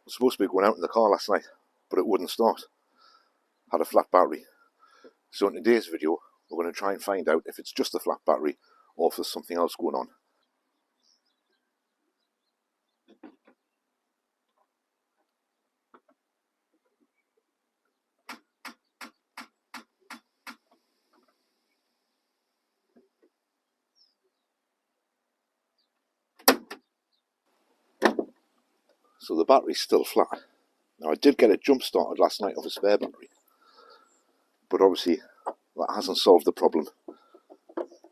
was supposed to be going out in the car last night, but it wouldn't start. Had a flat battery. So in today's video, we're going to try and find out if it's just a flat battery or if there's something else going on. So the battery's still flat. Now I did get it jump started last night off a spare battery, but obviously that hasn't solved the problem,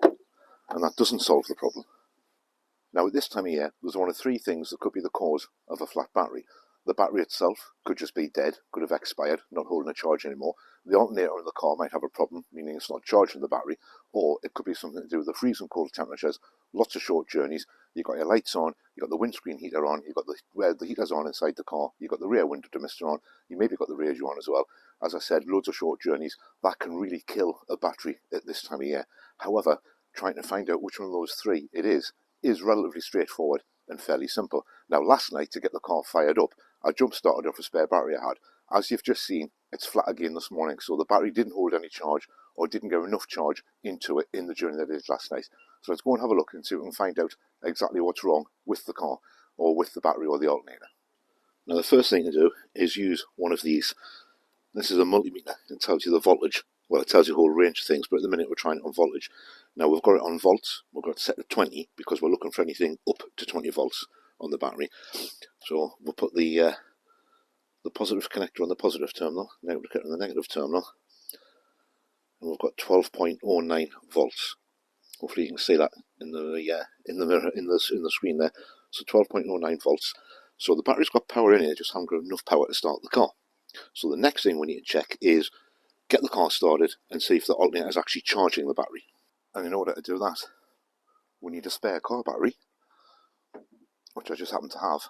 and that doesn't solve the problem. Now at this time of year, there's one of three things that could be the cause of a flat battery. The battery itself could just be dead, could have expired, not holding a charge anymore. The alternator in the car might have a problem, meaning it's not charging the battery, or it could be something to do with the freezing cold temperatures, lots of short journeys. You've got your lights on, you've got the windscreen heater on, you've got the heaters on inside the car, you've got the rear window demister on, you maybe got the radio on as well. As I said, loads of short journeys. That can really kill a battery at this time of year. However, trying to find out which one of those three it is relatively straightforward and fairly simple. Now last night, to get the car fired up, I jump started off a spare battery I had. As you've just seen, it's flat again this morning, so the battery didn't hold any charge or didn't get enough charge into it in the journey that it did last night. So let's go and have a look and see if we can find out exactly what's wrong with the car or with the battery or the alternator. Now the first thing to do is use one of these. This is a multimeter. It tells you the voltage. Well, it tells you a whole range of things, but at the minute we're trying it on voltage. Now we've got it on volts. We've got it set to 20 because we're looking for anything up to 20 volts on the battery. So we'll put the positive connector on the positive terminal, negative connector on the negative terminal, and we've got 12.09 volts. Hopefully you can see that in the mirror in the screen there. So 12.09 volts. So the battery's got power in it, just haven't got enough power to start the car. So the next thing we need to check is get the car started and see if the alternator is actually charging the battery. And in order to do that, we need a spare car battery, which I just happen to have,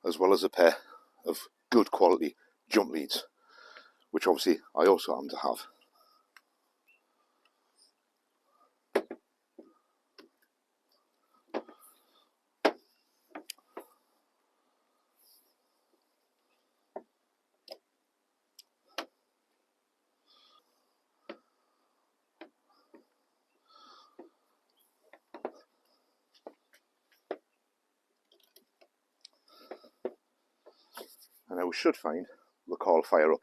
as well as a pair of good quality jump leads, which obviously I also happen to have. And now we should find the car will fire up.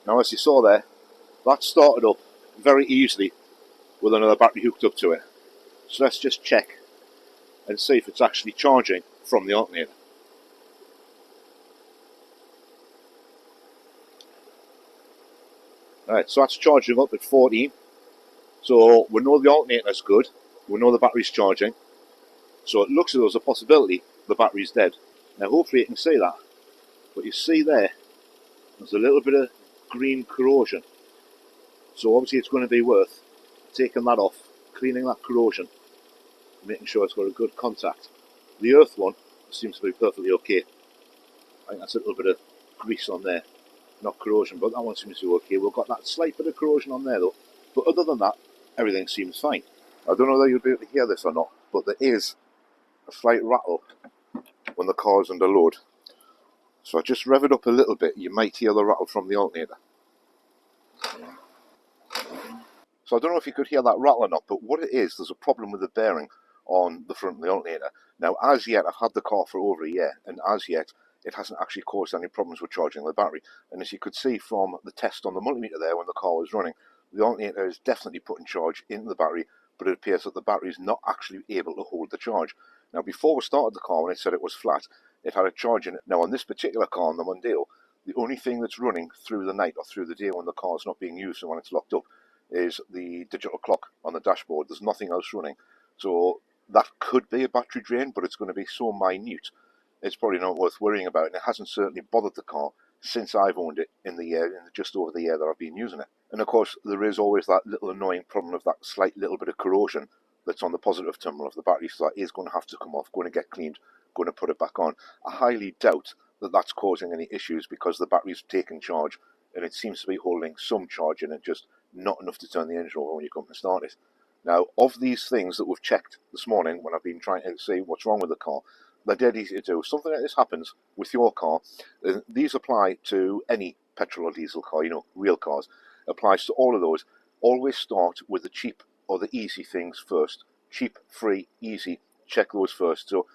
Now as you saw there, that started up very easily with another battery hooked up to it. So let's just check and see if it's actually charging from the alternator. Alright, so that's charging up at 14. So we know the alternator is good, we know the battery's charging. So it looks as though there's a possibility the battery's dead. Now hopefully you can see that, but you see there's a little bit of green corrosion. So obviously it's going to be worth taking that off, cleaning that corrosion, making sure it's got a good contact. The earth one seems to be perfectly okay. I think that's a little bit of grease on there, not corrosion, but that one seems to be okay. We've got that slight bit of corrosion on there though, but other than that, everything seems fine. I don't know whether you'll be able to hear this or not, but there is a slight rattle when the car's under load. So I just rev it up a little bit, you might hear the rattle from the alternator. So I don't know if you could hear that rattle or not, but what it is, there's a problem with the bearing on the front of the alternator. Now as yet, I've had the car for over a year, and as yet, it hasn't actually caused any problems with charging the battery. And as you could see from the test on the multimeter there when the car was running, the alternator is definitely putting charge into the battery, but it appears that the battery is not actually able to hold the charge. Now before we started the car, when it said it was flat, it had a charge in it. Now on this particular car, on the Mondeo, the only thing that's running through the night or through the day when the car's not being used and when it's locked up is the digital clock on the dashboard. There's nothing else running. So that could be a battery drain, but it's going to be so minute, it's probably not worth worrying about, and it hasn't certainly bothered the car since I've owned it in just over the year that I've been using it. And of course, there is always that little annoying problem of that slight little bit of corrosion that's on the positive terminal of the battery, so that is going to have to come off, going to get cleaned, going to put it back on. I highly doubt that that's causing any issues, because the battery's taking charge and it seems to be holding some charge in it, just not enough to turn the engine over when you come to start it. Now, of these things that we've checked this morning when I've been trying to see what's wrong with the car, they're dead easy to do. Something like this happens with your car, these apply to any petrol or diesel car, real cars. Applies to all of those. Always start with the cheap or the easy things first. Cheap, free, easy. Check those first. So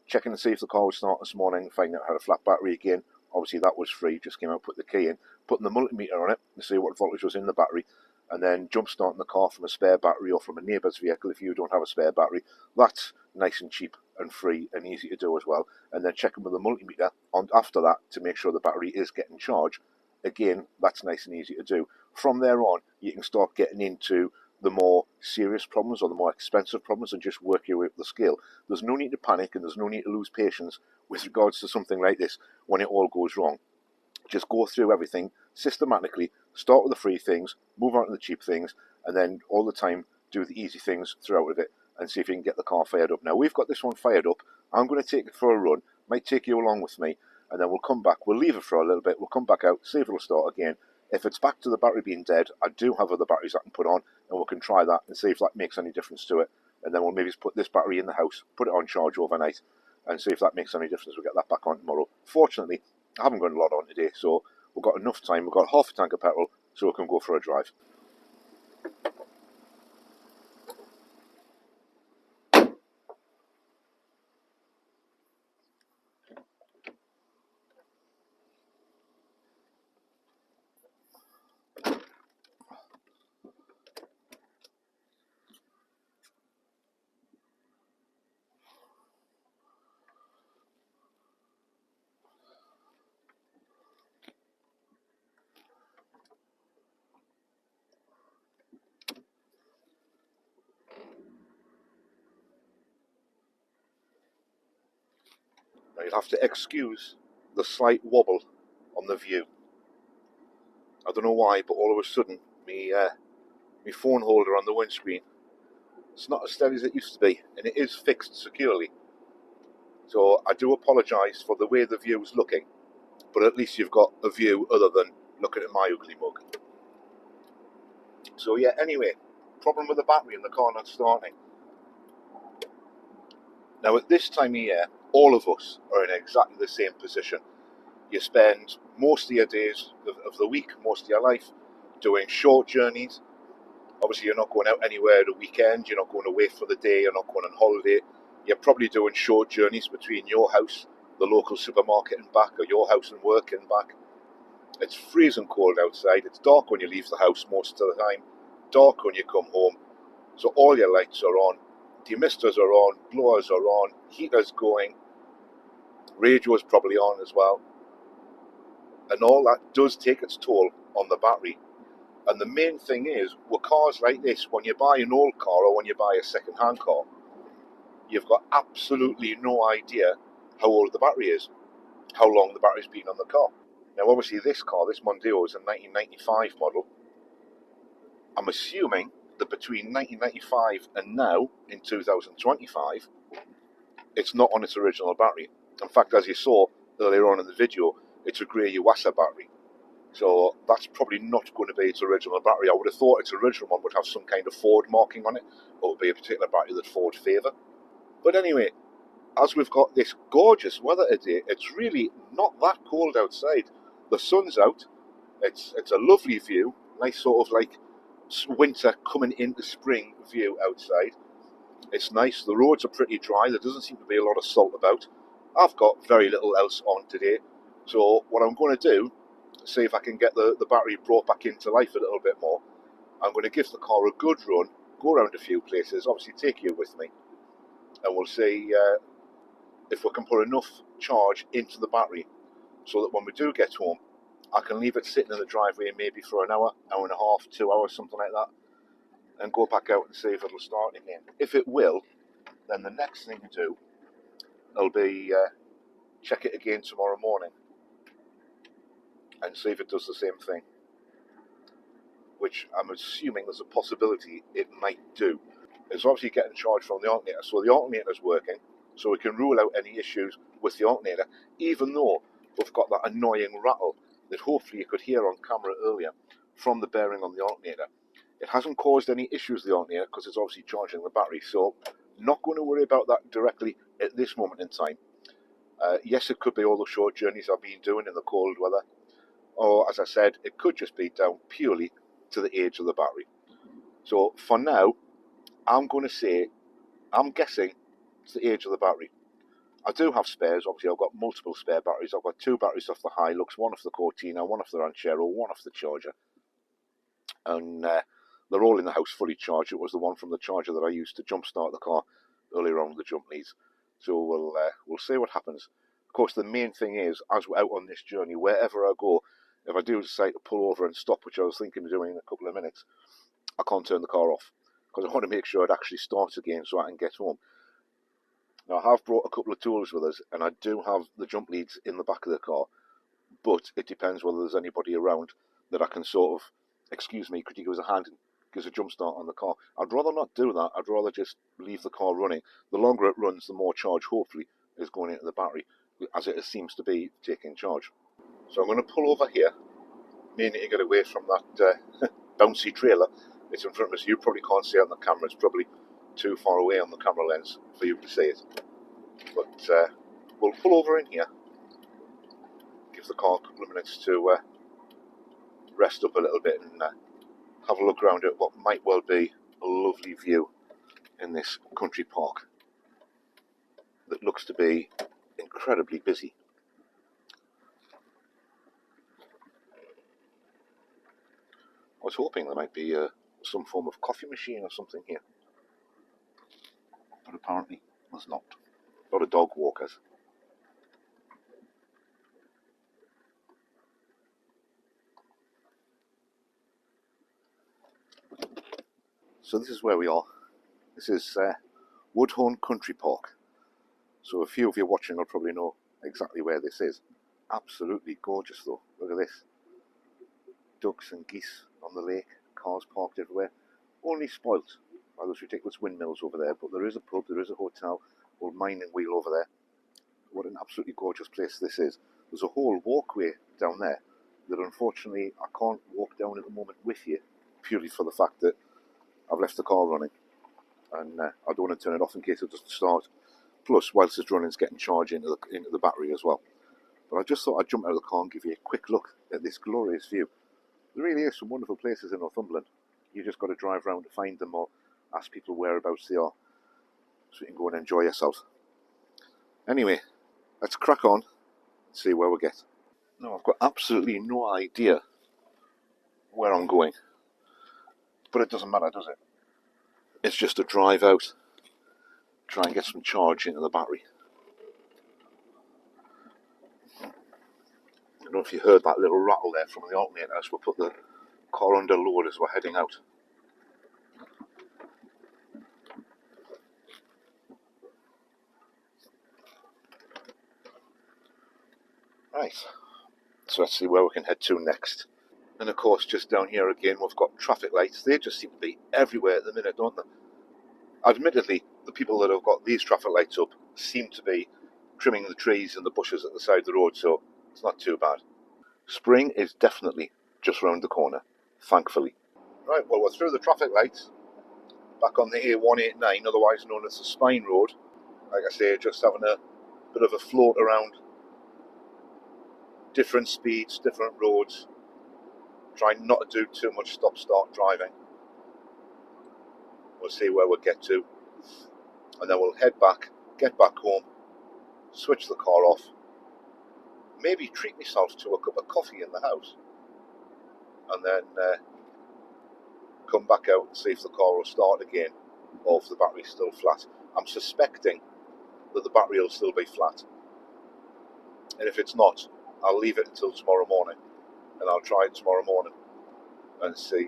checking to see if the car would start this morning, finding out how to flat battery again. Obviously that was free, just came out, put the key in, putting the multimeter on it to see what voltage was in the battery, and then jump starting the car from a spare battery or from a neighbour's vehicle if you don't have a spare battery. That's nice and cheap and free and easy to do as well. And then checking with the multimeter on after that to make sure the battery is getting charged. Again, that's nice and easy to do. From there on, you can start getting into the more serious problems or the more expensive problems and just work your way up the scale. There's no need to panic and there's no need to lose patience with regards to something like this when it all goes wrong. Just go through everything systematically, start with the free things, move on to the cheap things, and then all the time do the easy things throughout of it and see if you can get the car fired up. Now, we've got this one fired up. I'm going to take it for a run, might take you along with me, and then we'll come back. We'll leave it for a little bit, we'll come back out, see if it'll start again. If it's back to the battery being dead, I do have other batteries I can put on, and we can try that and see if that makes any difference to it. And then we'll maybe just put this battery in the house, put it on charge overnight, and see if that makes any difference. We'll get that back on tomorrow. Fortunately, I haven't got a lot on today, so we've got enough time. We've got half a tank of petrol, so we can go for a drive. Now, you'll have to excuse the slight wobble on the view. I don't know why, but all of a sudden, me phone holder on the windscreen, it's not as steady as it used to be, and it is fixed securely. So I do apologise for the way the view is looking, but at least you've got a view other than looking at my ugly mug. So yeah, anyway, problem with the battery in the car not starting. Now, at this time of year, all of us are in exactly the same position. You spend most of your days of the week, most of your life, doing short journeys. Obviously, you're not going out anywhere at the weekend, you're not going away for the day, you're not going on holiday. You're probably doing short journeys between your house, the local supermarket and back, or your house and work and back. It's freezing cold outside, it's dark when you leave the house most of the time, dark when you come home, so all your lights are on, demisters are on, blowers are on, heaters going, radio is probably on as well, and all that does take its toll on the battery. And the main thing is, with cars like this, when you buy an old car or when you buy a second-hand car, you've got absolutely no idea how old the battery is, how long the battery's been on the car. Now, obviously, this car, this Mondeo, is a 1995 model. I'm assuming that between 1995 and now, in 2025, it's not on its original battery. In fact, as you saw earlier on in the video, it's a grey Yuasa battery. So that's probably not going to be its original battery. I would have thought its original one would have some kind of Ford marking on it, or would be a particular battery that Ford favour. But anyway, as we've got this gorgeous weather today, it's really not that cold outside. The sun's out, it's a lovely view, nice sort of like winter coming into spring view outside. It's nice, the roads are pretty dry, there doesn't seem to be a lot of salt about. I've got very little else on today, so what I'm going to do, see if I can get the battery brought back into life a little bit more. I'm going to give the car a good run, go around a few places, obviously take you with me, and we'll see if we can put enough charge into the battery so that when we do get home, I can leave it sitting in the driveway maybe for an hour, hour and a half, 2 hours, something like that, and go back out and see if it'll start again. If it will, then the next thing to do will be check it again tomorrow morning and see if it does the same thing, which I'm assuming there's a possibility it might do. It's obviously getting charged from the alternator, so the alternator's working, so we can rule out any issues with the alternator, even though we've got that annoying rattle that hopefully you could hear on camera earlier from the bearing on the alternator. It hasn't caused any issues with the alternator because it's obviously charging the battery, so not going to worry about that directly at this moment in time. Yes, it could be all the short journeys I've been doing in the cold weather, or as I said, it could just be down purely to the age of the battery. So for now, I'm going to say, I'm guessing it's the age of the battery. I do have spares, obviously I've got multiple spare batteries. I've got 2 batteries off the Hilux, one off the Cortina, one off the Ranchero, one off the Charger. And they're all in the house fully charged. It was the one from the Charger that I used to jump start the car earlier on with the jump leads. So we'll see what happens. Of course, the main thing is, as we're out on this journey, wherever I go, if I do decide to pull over and stop, which I was thinking of doing in a couple of minutes, I can't turn the car off because I want to make sure it actually starts again so I can get home. Now, I have brought a couple of tools with us, and I do have the jump leads in the back of the car, but it depends whether there's anybody around that I can sort of, excuse me, could you give us a hand and give us a jump start on the car? I'd rather not do that. I'd rather just leave the car running. The longer it runs, the more charge, hopefully, is going into the battery, as it seems to be taking charge. So I'm going to pull over here, mainly to get away from that bouncy trailer. It's in front of us. You probably can't see it on the camera. It's probably too far away on the camera lens for you to see it. But we'll pull over in here, give the car a couple of minutes to rest up a little bit and have a look around at what might well be a lovely view in this country park that looks to be incredibly busy. I was hoping there might be some form of coffee machine or something here, but apparently there's not. A lot of dog walkers. So this is where we are. This is Woodhorn Country Park. So a few of you watching will probably know exactly where this is. Absolutely gorgeous though. Look at this. Ducks and geese on the lake, cars parked everywhere. Only spoilt by those ridiculous windmills over there, but there is a pub, there is a hotel, old mining wheel over there. What an absolutely gorgeous place this is. There's a whole walkway down there that unfortunately I can't walk down at the moment with you, purely for the fact that I've left the car running and I don't want to turn it off in case it doesn't start. Plus, whilst it's running, it's getting charge into the battery as well. But I just thought I'd jump out of the car and give you a quick look at this glorious view. There really is some wonderful places in Northumberland. You just got to drive around to find them or ask people whereabouts they are so you can go and enjoy yourself. Anyway, let's crack on and see where we get. Now, I've got absolutely no idea where I'm going, but it doesn't matter, does it? It's just a drive out, try and get some charge into the battery. I don't know if you heard that little rattle there from the alternator as we put the car under load as we're heading out. Right, so let's see where we can head to next. And of course, just down here again, we've got traffic lights. They just seem to be everywhere at the minute, don't they? Admittedly, the people that have got these traffic lights up seem to be trimming the trees and the bushes at the side of the road, so it's not too bad. Spring is definitely just round the corner, thankfully. Right, well, we're through the traffic lights, back on the A189, otherwise known as the Spine Road. Like I say, just having a bit of a float around different speeds, different roads, trying not to do too much stop-start driving. We'll see where we'll get to, and then we'll head back, get back home, switch the car off, maybe treat myself to a cup of coffee in the house, and then come back out and see if the car will start again or if the battery's still flat. I'm suspecting that the battery will still be flat, and if it's not, I'll leave it until tomorrow morning, and I'll try it tomorrow morning and see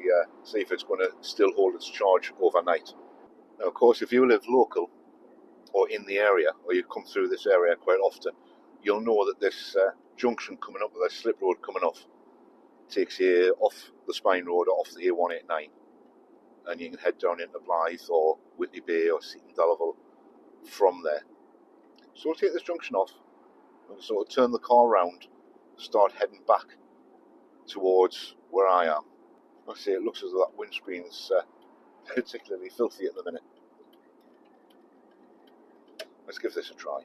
if it's going to still hold its charge overnight. Now, of course, if you live local or in the area, or you come through this area quite often, you'll know that this junction coming up, with this slip road coming off, takes you off the Spine Road or off the A189, and you can head down into Blythe or Whitley Bay or Seaton Delaval from there. So we'll take this junction off and sort of turn the car round start heading back towards where I am. I say it looks as though that windscreen's particularly filthy at the minute. Let's give this a try.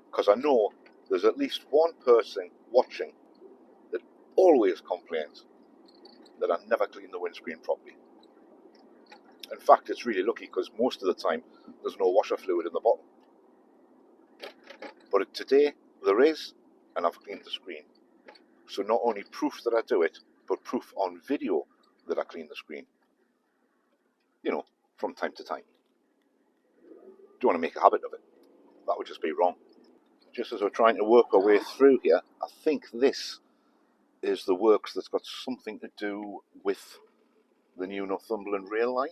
Because I know there's at least one person watching that always complains that I never clean the windscreen properly. In fact, it's really lucky because most of the time there's no washer fluid in the bottom. But today there is, and I've cleaned the screen. So not only proof that I do it, but proof on video that I clean the screen. You know, from time to time. Don't want to make a habit of it. That would just be wrong. Just as we're trying to work our way through here, I think this is the works that's got something to do with the new Northumberland rail line.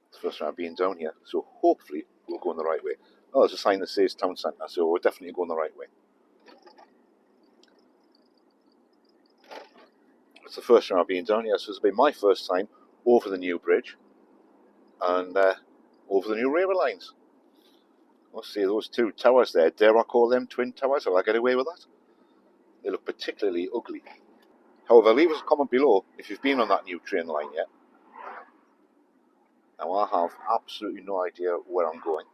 It's the first time I've been down here, so hopefully we'll go in the right way. Oh, there's a sign that says town centre, so we're definitely going the right way. It's the first time I've been down here, so it's been my first time over the new bridge and over the new railway lines. Let's see those two towers there. Dare I call them twin towers? Will I get away with that? They look particularly ugly. However, leave us a comment below if you've been on that new train line yet. Now I have absolutely no idea where I'm going.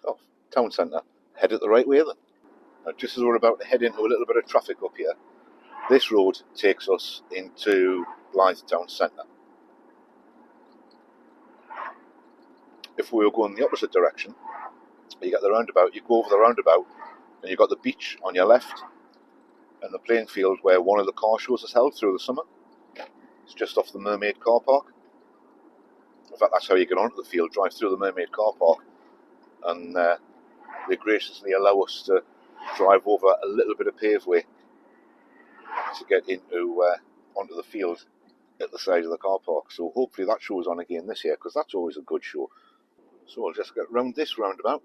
Oh, town centre. Headed the right way then. Now just as we're about to head into a little bit of traffic up here, this road takes us into Blythe town centre. If we were going the opposite direction, you get the roundabout, you go over the roundabout and you've got the beach on your left and the playing field where one of the car shows is held through the summer. It's just off the Mermaid car park. In fact, that's how you get onto the field, drive through the Mermaid car park, and they graciously allow us to drive over a little bit of paveway to get into onto the field at the side of the car park. So hopefully that show's on again this year, because that's always a good show. So we'll just get round this roundabout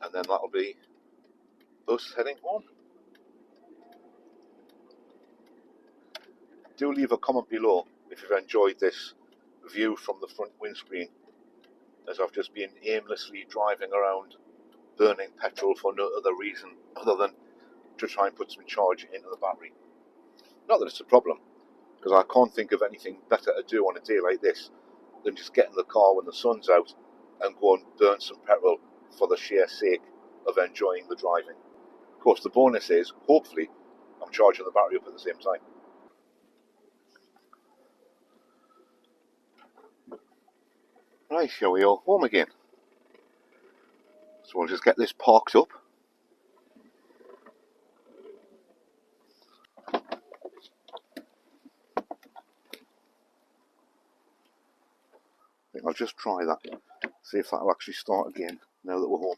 and then that'll be us heading home. Do leave a comment below if you've enjoyed this view from the front windscreen, as I've just been aimlessly driving around burning petrol for no other reason other than to try and put some charge into the battery. Not that it's a problem, because I can't think of anything better to do on a day like this than just get in the car when the sun's out and go and burn some petrol for the sheer sake of enjoying the driving. Of course, the bonus is, hopefully, I'm charging the battery up at the same time. Right, here we are, home again. So we'll just get this parked up. I think I'll just try that, see if that'll actually start again now that we're home.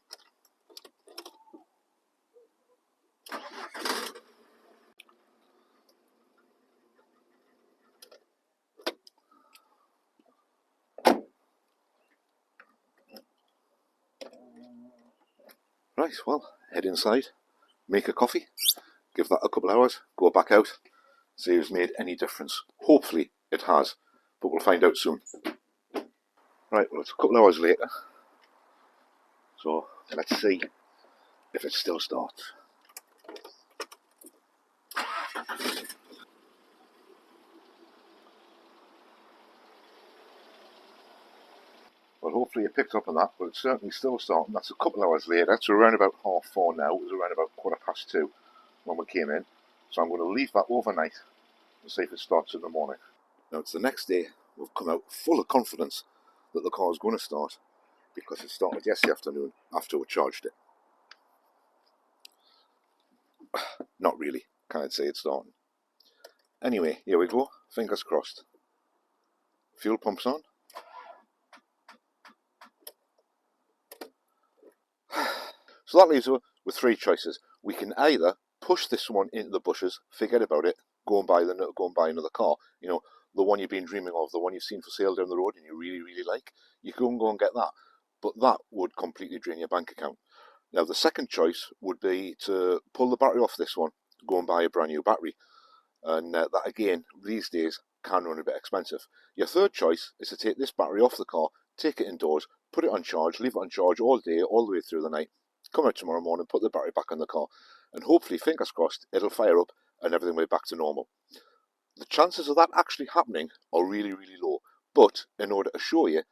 Right, well, head inside, make a coffee, give that a couple of hours, go back out, see if it's made any difference. Hopefully it has, but we'll find out soon. Right, well, it's a couple of hours later, so let's see if it still starts. Well, hopefully it picked up on that, but it's certainly still starting. That's a couple of hours later. It's around about 4:30 now. It was around about 2:15 when we came in. So I'm going to leave that overnight and see if it starts in the morning. Now it's the next day. We've come out full of confidence that the car is going to start because it started yesterday afternoon after we charged it. Not really. Can't say it's starting. Anyway, here we go. Fingers crossed. Fuel pump's on. So that leaves us with three choices. We can either push this one into the bushes, forget about it, go and buy another car. You know, the one you've been dreaming of, the one you've seen for sale down the road and you really, really like. You can go and get that. But that would completely drain your bank account. Now, the second choice would be to pull the battery off this one, go and buy a brand new battery. And that, again, these days, can run a bit expensive. Your third choice is to take this battery off the car, take it indoors, put it on charge, leave it on charge all day, all the way through the night, come out tomorrow morning, put the battery back in the car, and hopefully, fingers crossed, it'll fire up and everything will be back to normal. The chances of that actually happening are really, really low, but in order to show you,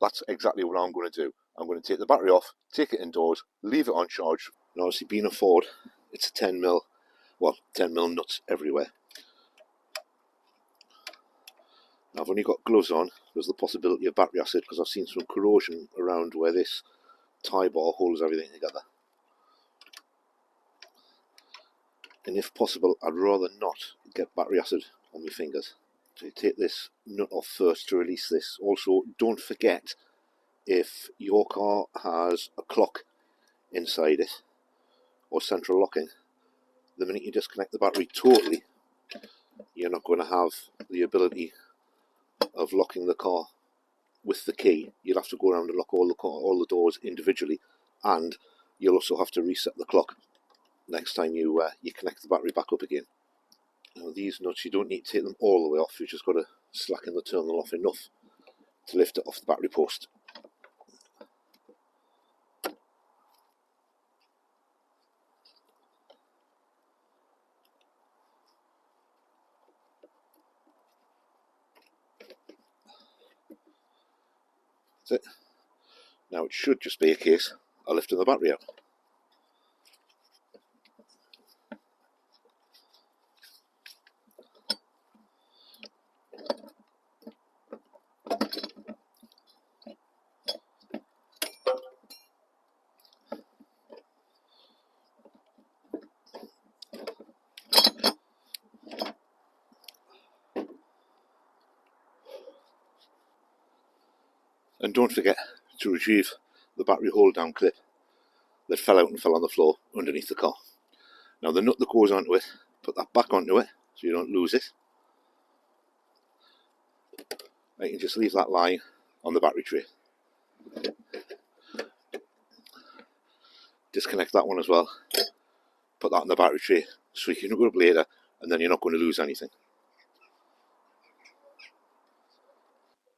that's exactly what I'm going to do. I'm going to take the battery off, take it indoors, leave it on charge, and obviously being a Ford, it's a 10mm, well, 10mm nuts everywhere. Now, I've only got gloves on. There's the possibility of battery acid because I've seen some corrosion around where this tie bar holds everything together. And if possible, I'd rather not get battery acid on my fingers. So you take this nut off first to release this. Also, don't forget, if your car has a clock inside it or central locking, the minute you disconnect the battery totally, you're not going to have the ability of locking the car with the key. You'll have to go around and lock all the doors individually, and you'll also have to reset the clock next time you connect the battery back up again. Now, these nuts, you don't need to take them all the way off. You've just got to slacken the terminal off enough to lift it off the battery post. That's it. Now it should just be a case of lifting the battery out. And don't forget to retrieve the battery hold down clip that fell out and fell on the floor underneath the car. Now the nut that goes onto it, put that back onto it so you don't lose it. And you can just leave that lying on the battery tray. Disconnect that one as well, put that in the battery tray so you can hook it up later and then you're not going to lose anything.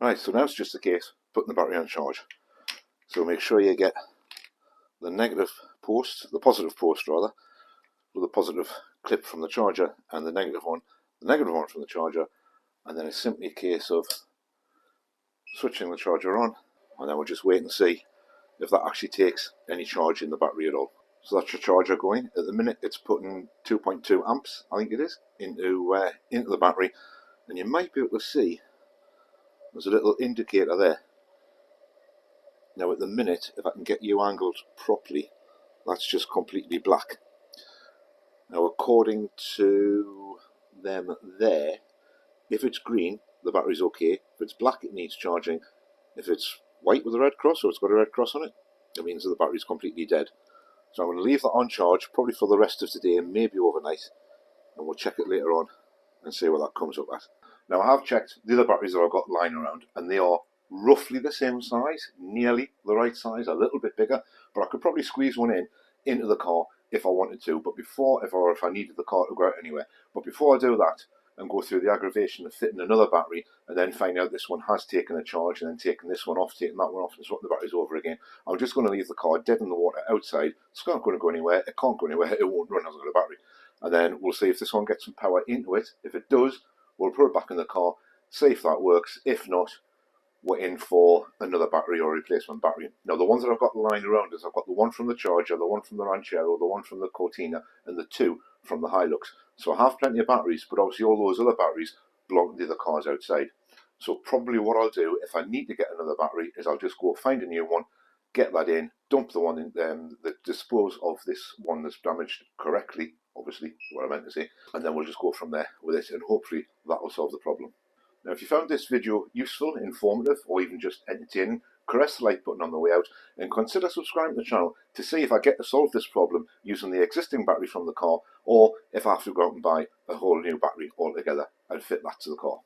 Right, so now it's just a case of putting the battery on charge. So make sure you get the negative post, the positive post rather, with the positive clip from the charger and the negative one from the charger, and then it's simply a case of switching the charger on, and then we'll just wait and see if that actually takes any charge in the battery at all. So that's your charger going. At the minute it's putting 2.2 amps, I think it is, into the battery, and you might be able to see there's a little indicator there. Now at the minute, if I can get you angled properly, that's just completely black. Now according to them there, if it's green, the battery's okay. If it's black, it needs charging. If it's white with a red cross, or it's got a red cross on it, it means that the battery's completely dead. So I'm going to leave that on charge, probably for the rest of today and maybe overnight, and we'll check it later on and see what that comes up at. Now I have checked the other batteries that I've got lying around, and they are roughly the same size, nearly the right size, a little bit bigger, but I could probably squeeze one into the car if I wanted to, but before, if I needed the car to go out anywhere. But before I do that and go through the aggravation of fitting another battery and then find out this one has taken a charge and then taking this one off, taking that one off and swapping the batteries over again, I'm just going to leave the car dead in the water outside. It's not going to go anywhere, it can't go anywhere, it won't run as a battery. And then we'll see if this one gets some power into it. If it does, we'll put it back in the car, see if that works. If not, we're in for another battery or a replacement battery. Now the ones that I've got lying around is I've got the one from the Charger, the one from the Ranchero, the one from the Cortina, and the two from the Hilux. So I have plenty of batteries, but obviously all those other batteries belong to the other cars outside. So probably what I'll do, if I need to get another battery, is I'll just go find a new one, get that in, dump the one in, dispose of this one that's damaged correctly, obviously, what I meant to say, and then we'll just go from there with it, and hopefully that will solve the problem. Now, if you found this video useful, informative, or even just entertaining, caress the like button on the way out, and consider subscribing to the channel to see if I get to solve this problem using the existing battery from the car, or if I have to go out and buy a whole new battery altogether and fit that to the car.